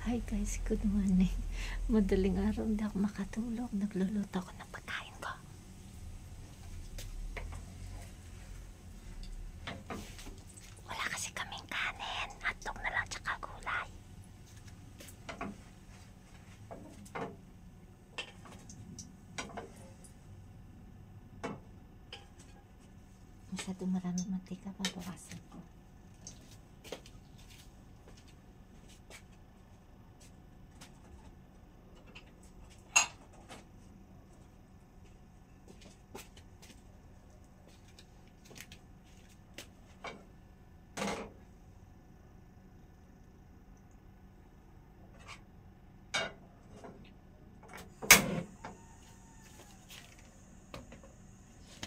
Hi guys, good morning. Madaling araw, hindi ako makatulog. Nagluluto ako ng pagkain ko. Wala kasi kaming kanin. Hotdog na lang tsaka gulay. Masyado maraming mantika, babawasan ko.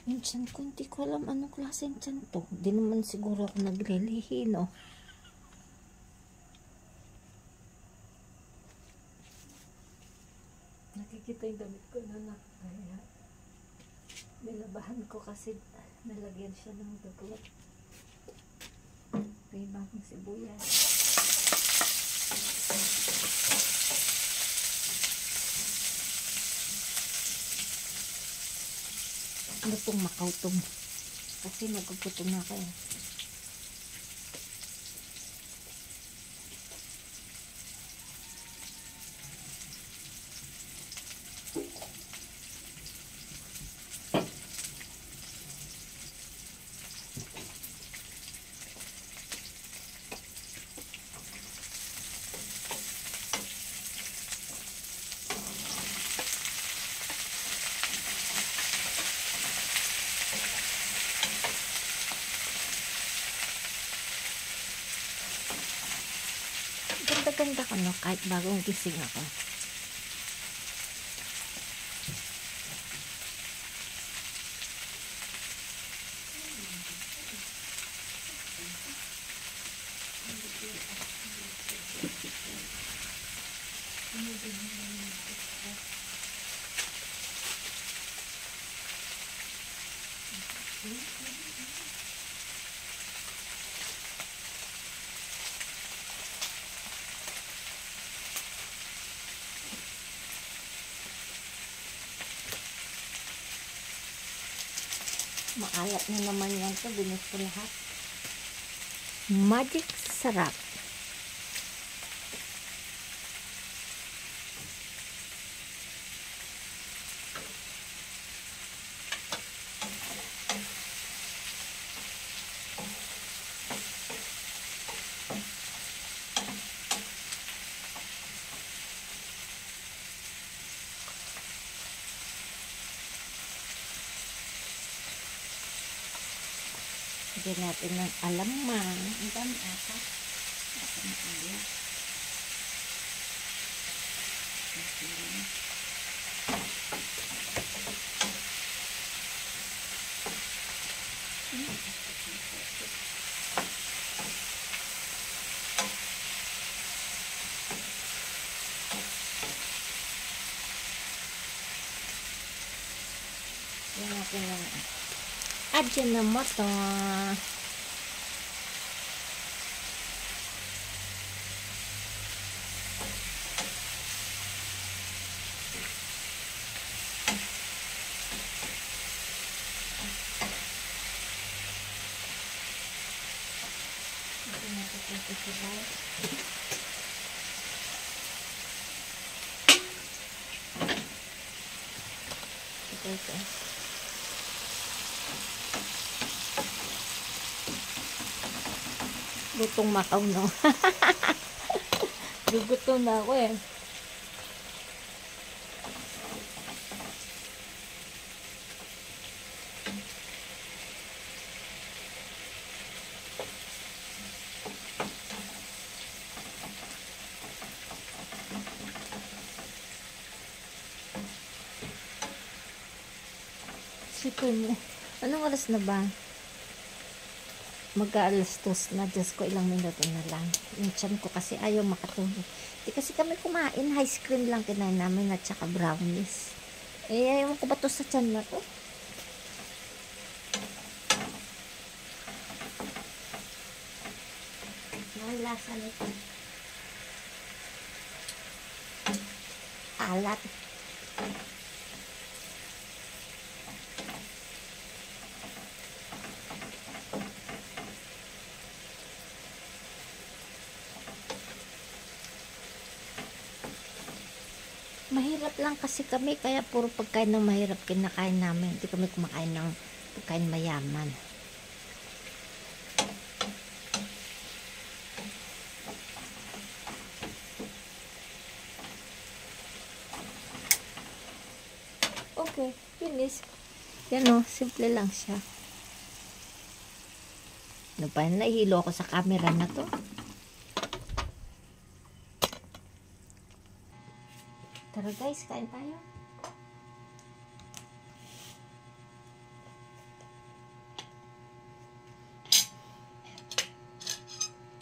Yung tiyan ko, hindi ko alam anong klaseng tiyan to. Hindi naman siguro ako naglilihi, no? Nakikita yung damit ko na nakakaya. Nilabahan ko kasi nalagyan siya ng dugo. Ito yung bagong sibuyas. Lutong makautom kasi nagugutom na ako eh. Ganda ko no, kahit bagong gising ako. Maalat na naman yan to, binis ko lahat. Magic sarap. Lagyan natin ng alamang. Ang dami ata. Ata na kaya. Lagyan natin ng Ajinomoto. Ito. Lutong Macau, no? Gugutom na ako eh. Sipin mo. Anong oras na ba? Mag-aalas 2 na. Diyos ko, ilang minuto na lang. Yung tiyan ko kasi ayaw makatulog. Di kasi kami kumain. Ice cream lang kinain namin at saka brownies. Eh, ayaw ko ba to sa tiyan na to? Ang lasa nito. maalat. Mahirap lang kasi kami, kaya puro pagkain ng mahirap kinakain namin. Hindi kami kumakain ng pagkain mayaman. Okay, finish. Yan o, simple lang siya. Ano pa, nahihilo ako sa camera na to. Tara guys, kain tayo.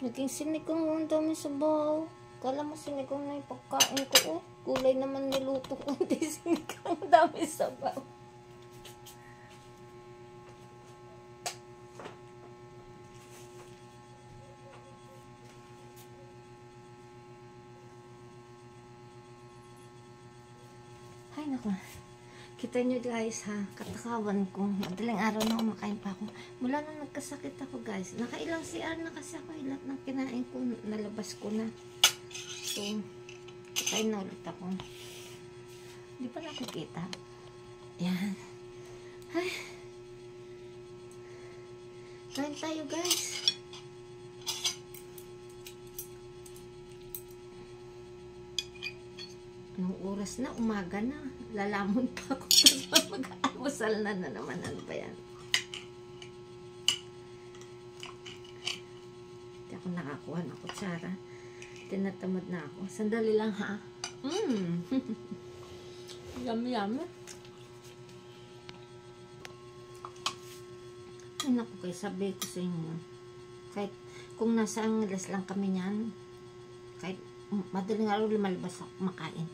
Naging sinikong ang dami sabaw. Kala mo sinikong na yung pagkain ko. Oh, gulay naman niluto ko. Hindi sinikong, ang dami sabaw. Ay naku, kita nyo guys ha, katakawan ko. Madaling araw na kumakain pa ako. Mula nung nagkasakit ako guys, nakailang CR na kasi ako. Lahat ng kinain ko, nalabas ko na. So, kain na ulit ako. Hindi pa nakikita. Yan. Ay. Kain tayo guys. Nung oras na, umaga na. Lalamon pa ako. Mag-almusal na naman. Ano ba yan? Hindi ako nakakuha ng kutsara. Tinatamad na ako. Sandali lang ha. Yummy yummy. Ay naku kayo, sabi ko sa inyo. Kahit kung nasa Angeles lang kami niyan, kahit madaling araw lumalabas ako makain.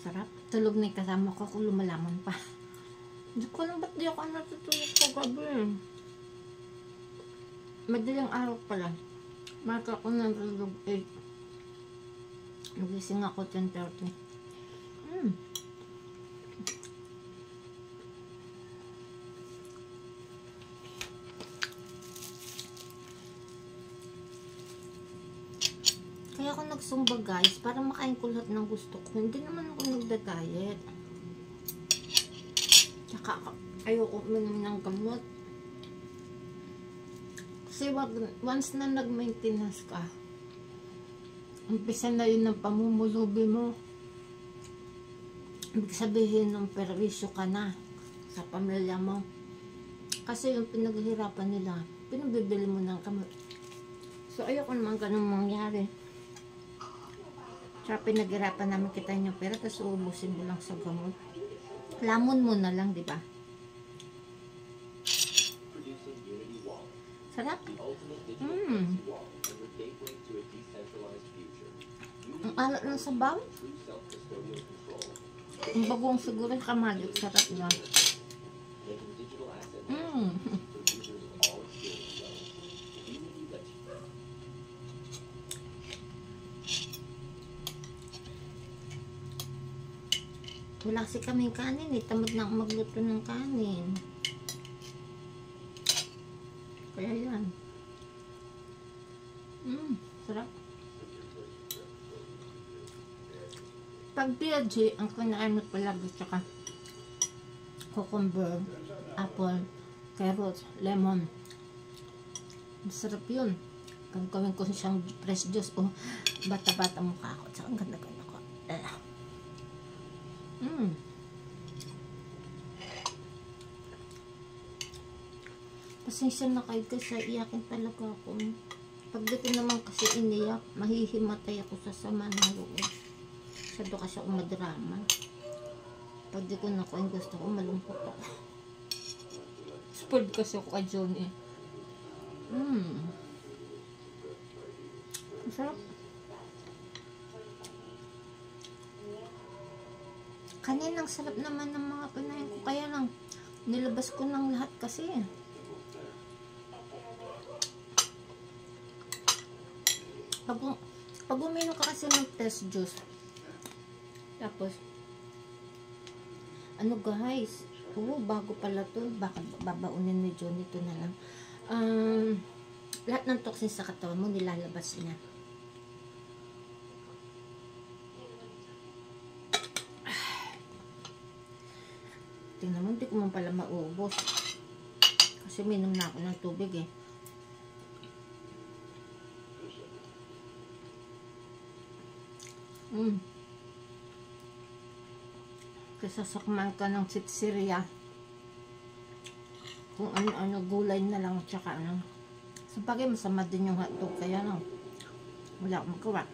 Sarap. Tulog na yung kasama ko kung lumalaman pa. Hindi ko alam ba't di ako natutulog sa gabi. Madaling araw pala. Marka ako natulog 8. Nagising ako 10:30. Kaya ako nagsumba guys, para makain ko lahat ng gusto ko. Hindi naman ako nagda-diet. Tsaka ayoko uminom ng gamot. Kasi once na nag-maintenance ka, umpisa na yun ng pamumulubi mo. Ibig sabihin ng perwisyo ka na sa pamilya mo. Kasi yung pinaghihirapan nila, pinabibili mo ng gamot. So ayoko naman ganun mangyari. Tsaka pinaghirapan namin kita yung pera, tapos uubusin mo lang sa gamot. Lamon mo na lang, di ba? Sarap. Ang alat ng sabaw. Ang bagong siguro kamalig. Sarap na. Wala kasi kaming kanin eh. Tamad na ako magluto ng kanin. Kaya yan. Sarap. Pag PLG, ang kinain mo palagi tsaka cucumber, apple, carrots, lemon. Masarap yun. Gawin ko siyang fresh juice o bata-bata mukha ako. Tsaka ang ganda-ganda ko. Pasensya na kayo kasi iyakin talaga ako. Pag dito naman kasi iniyak, mahihimatay ako sa sama ng loob. Masyado kasi ako madrama. Pag di ko na yung gusto ko, malungkot ako. Spoiled kasi ako kay Johnny. Masarap. Kaninang sarap naman ng mga pinain ko. Kaya lang, nilabas nilalabas ko ng lahat kasi. Pag uminom ka kasi ng test juice, tapos, ano guys, bago pala to, baka babaunin ni John, ito na lang. Lahat ng toxins sa katawan mo, nilalabas niya. Tingnan mo, hindi ko man pala maubos. Kasi minom na ako ng tubig eh. Kasi sasakman ka ng sitsirya. Kung ano-ano, gulay na lang, tsaka ano. So, bagay masama din yung hotdog, kaya no, wala akong magawa.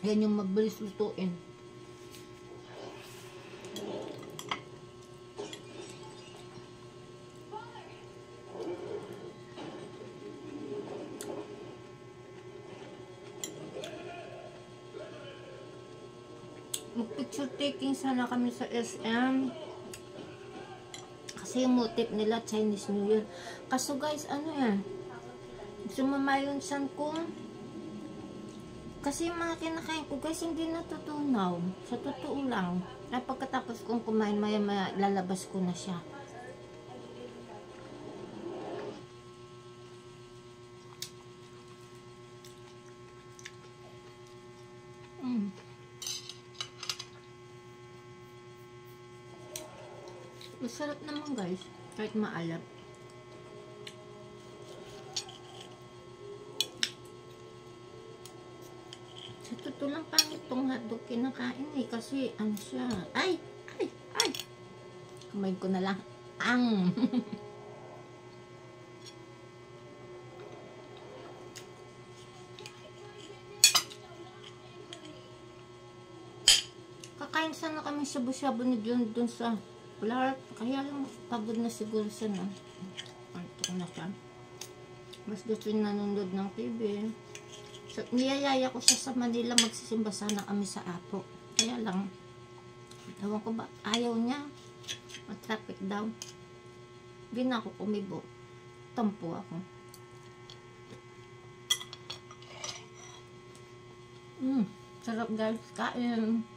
Yan yung mabilis lutuin. Mag-picture taking sana kami sa SM. Kasi yung motif nila, Chinese New Year. Kaso guys, ano yan? Sumama yung san ko. Kasi yung mga kinakain ko guys, hindi natutunaw. Sa totoo lang. Ay pagkatapos kong kumain, maya lalabas ko na siya. Masarap naman guys, kahit maalat. Sa totoo lang pangit tong hotdog kinakain eh, kasi ano siya. Ay! Kamay ko na lang. Kakain sana kami shabu-shabu ni John dun sa Clark, kaya lang pagod na siguro siya na. Antok na siya. Mas gusto niya nanonood ng TV. So, niyayaya ko siya sa Manila, magsisimba sana kami sa Apo. Kaya lang, ewan ko ba, ayaw niya. Traffic daw. Hindi na ako kumibo. Tampo ako. Sarap guys, kain.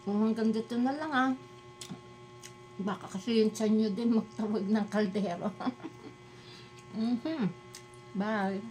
Kung hanggang dito na lang ah. Baka kasi yung tiyan nyo din magtawag ng kaldero. Bye.